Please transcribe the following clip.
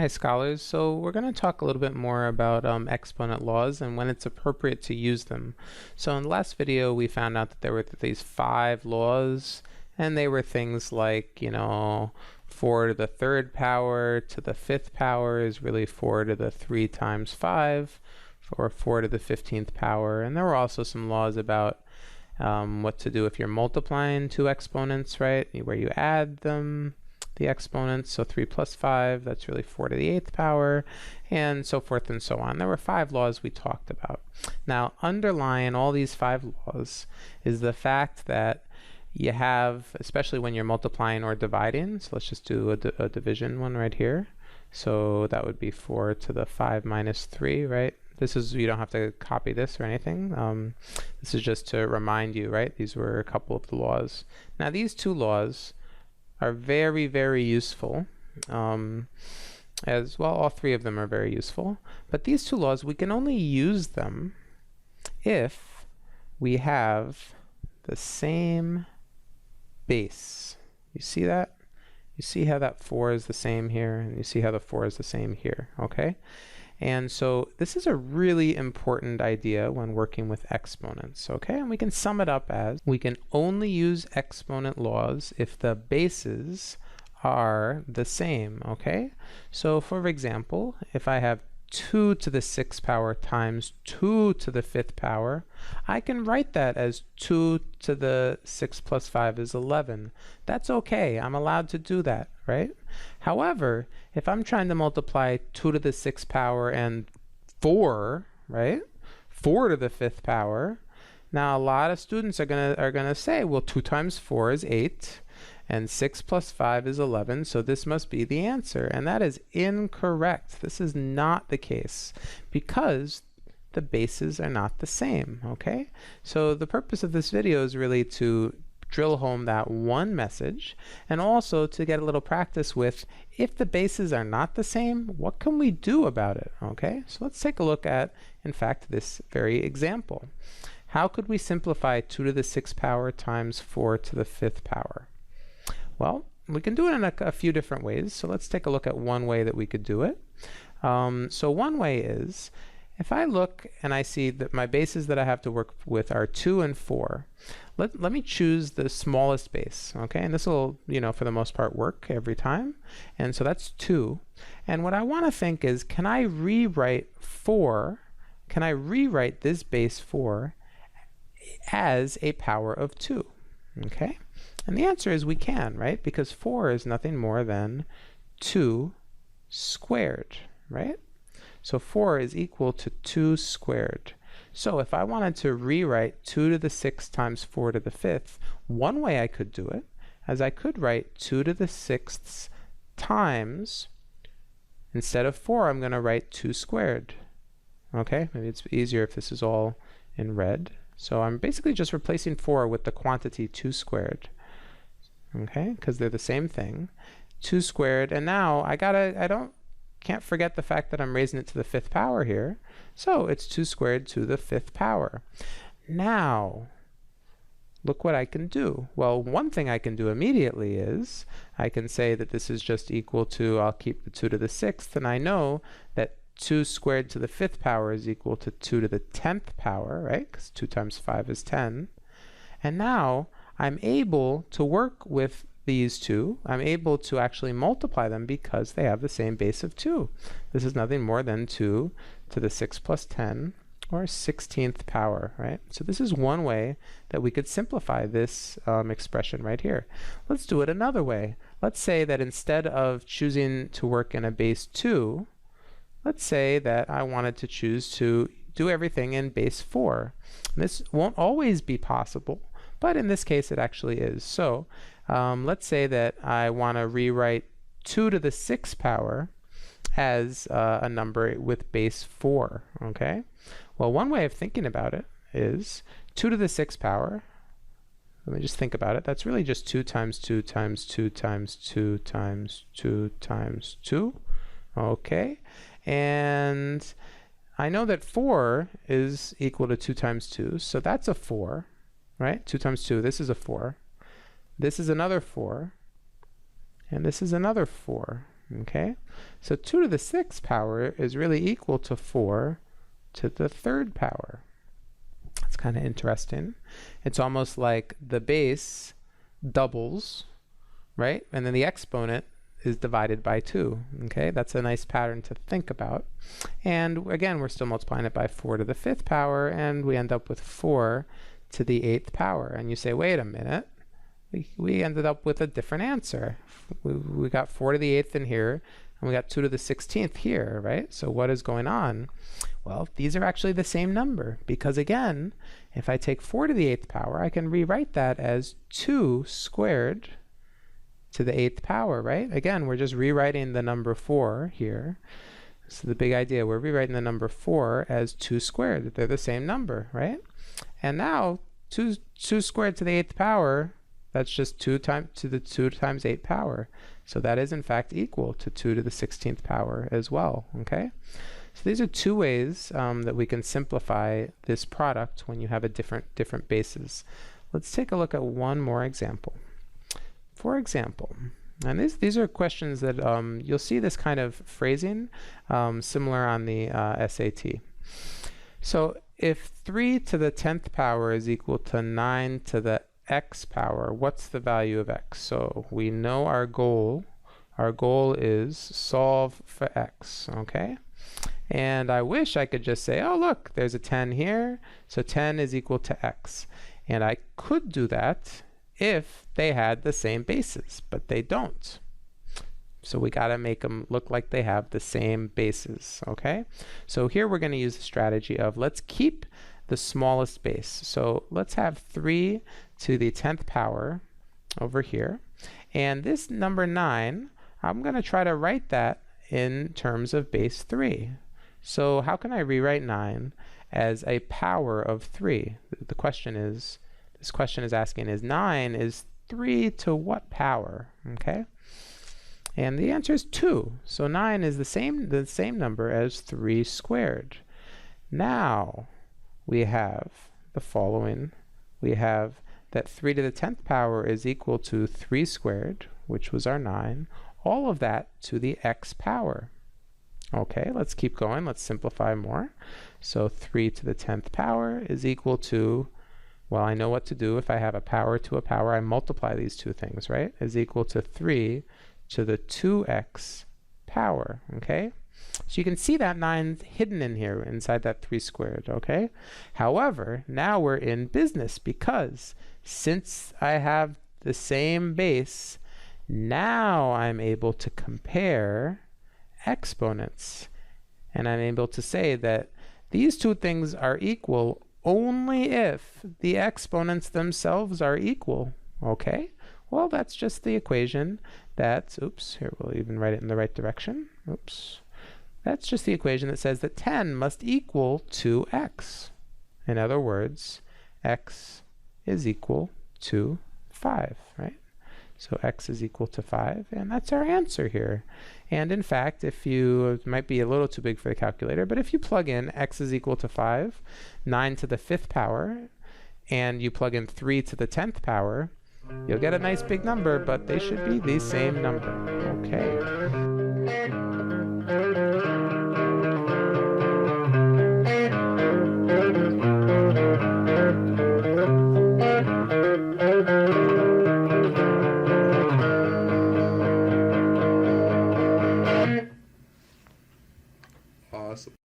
Hi scholars, so we're going to talk a little bit more about exponent laws and when it's appropriate to use them. So in the last video we found out that there were these 5 laws, and they were things like, 4 to the 3rd power to the 5th power is really 4 to the 3 times 5, or 4 to the 15th power. And there were also some laws about what to do if you're multiplying two exponents, right, where you add them, the exponents. So 3 plus 5, that's really 4 to the 8th power, and so forth and so on. There were 5 laws we talked about. Now, underlying all these 5 laws is the fact that you have, especially when you're multiplying or dividing, so let's just do a division one right here. So that would be 4 to the 5 minus 3, right? This is, you don't have to copy this or anything. This is just to remind you, right? These were a couple of the laws. Now, these 2 laws are very, very useful. As well, all 3 of them are very useful. But these 2 laws, we can only use them if we have the same base. You see that? You see how that 4 is the same here, and you see how the 4 is the same here, okay? And so this is a really important idea when working with exponents, okay? And we can sum it up as, we can only use exponent laws if the bases are the same, okay? So for example, if I have 2 to the 6th power times 2 to the 5th power, I can write that as 2 to the 6 plus 5 is 11. That's okay, I'm allowed to do that, right? However, if I'm trying to multiply 2 to the 6th power and 4, right? 4 to the 5th power, now a lot of students are gonna say, well, 2 times 4 is 8, and 6 plus 5 is 11, so this must be the answer. And that is incorrect. This is not the case, because the bases are not the same, okay? So the purpose of this video is really to drill home that one message, and also to get a little practice with, if the bases are not the same, what can we do about it, okay? So let's take a look at, in fact, this very example. How could we simplify 2 to the 6th power times 4 to the 5th power? Well, we can do it in a few different ways. So let's take a look at one way that we could do it. So one way is, if I look and I see that my bases that I have to work with are 2 and 4, let me choose the smallest base, okay? And this will, for the most part work every time. And so that's 2. And what I want to think is, can I rewrite this base 4 as a power of 2, okay? And the answer is we can, right? Because 4 is nothing more than 2 squared, right? So 4 is equal to 2 squared. So if I wanted to rewrite 2 to the 6th times 4 to the 5th, one way I could do it is I could write 2 to the 6th times, instead of 4, I'm going to write 2 squared. Okay, maybe it's easier if this is all in red. So I'm basically just replacing 4 with the quantity 2 squared. Okay, because they're the same thing. 2 squared, and now can't forget the fact that I'm raising it to the 5th power here. So it's 2 squared to the 5th power. Now, look what I can do. Well, one thing I can do immediately is, I can say that this is just equal to, I'll keep the 2 to the 6th, and I know that 2 squared to the 5th power is equal to 2 to the 10th power, right? Because 2 times 5 is 10. And now, I'm able to work with these 2. I'm able to actually multiply them because they have the same base of 2. This is nothing more than 2 to the 6 plus 10, or 16th power, right? So this is one way that we could simplify this expression right here. Let's do it another way. Let's say that instead of choosing to work in a base 2, let's say that I wanted to choose to do everything in base 4. This won't always be possible, but in this case it actually is. So let's say that I want to rewrite 2 to the 6th power as a number with base 4, okay? Well, one way of thinking about it is 2 to the 6th power. Let me just think about it. That's really just 2 times 2 times 2 times 2 times 2 times 2, okay? And I know that 4 is equal to 2 times 2, so that's a 4. Right? 2 times 2, this is a 4. This is another 4. And this is another 4. okay? So 2 to the 6th power is really equal to 4 to the 3rd power. That's kind of interesting. It's almost like the base doubles, right? And then the exponent is divided by 2, okay? That's a nice pattern to think about. And again, we're still multiplying it by 4 to the 5th power, and we end up with 4 to the 8th power. And you say, wait a minute, we ended up with a different answer. We got 4 to the 8th in here, and we got 2 to the 16th here, right? So what is going on? Well, these are actually the same number, because again, if I take 4 to the 8th power, I can rewrite that as 2 squared to the 8th power, right? Again, we're just rewriting the number 4 here. So the big idea, we're rewriting the number 4 as 2 squared. They're the same number, right? And now 2 squared to the 8th power, that's just 2 times 8 power. So that is in fact equal to 2 to the 16th power as well, okay? So these are two ways that we can simplify this product when you have a different bases. Let's take a look at one more example. For example, and these are questions that you'll see this kind of phrasing similar on the SAT. So if 3 to the 10th power is equal to 9 to the x power, what's the value of x? So we know our goal. Our goal is solve for x, okay? And I wish I could just say, oh look, there's a 10 here, so 10 is equal to x. And I could do that if they had the same bases, but they don't. So we got to make them look like they have the same bases, okay? So here we're going to use the strategy of let's keep the smallest base. So let's have 3 to the 10th power over here. And this number 9, I'm going to try to write that in terms of base 3. So how can I rewrite 9 as a power of 3? The question is, this question is asking, is 9 is 3 to what power? Okay, and the answer is 2. So 9 is the same number as 3 squared. Now we have the following. We have that 3 to the 10th power is equal to 3 squared, which was our 9. All of that to the x power. Okay, let's keep going. Let's simplify more. So 3 to the 10th power is equal to, well, I know what to do. If I have a power to a power, I multiply these two things, right? Is equal to 3 to the 2x power, okay? So you can see that 9's hidden in here inside that 3 squared, okay? However, now we're in business because since I have the same base, now I'm able to compare exponents. And I'm able to say that these two things are equal only if the exponents themselves are equal, okay? Well, that's just the equation that, oops, here we'll even write it in the right direction. Oops. That's just the equation that says that 10 must equal to x. In other words, x is equal to 5, right? So x is equal to 5, and that's our answer here. And in fact, if you, it might be a little too big for the calculator, but if you plug in x is equal to 5, 9 to the 5th power, and you plug in 3 to the 10th power, you'll get a nice big number, but they should be the same number. Okay.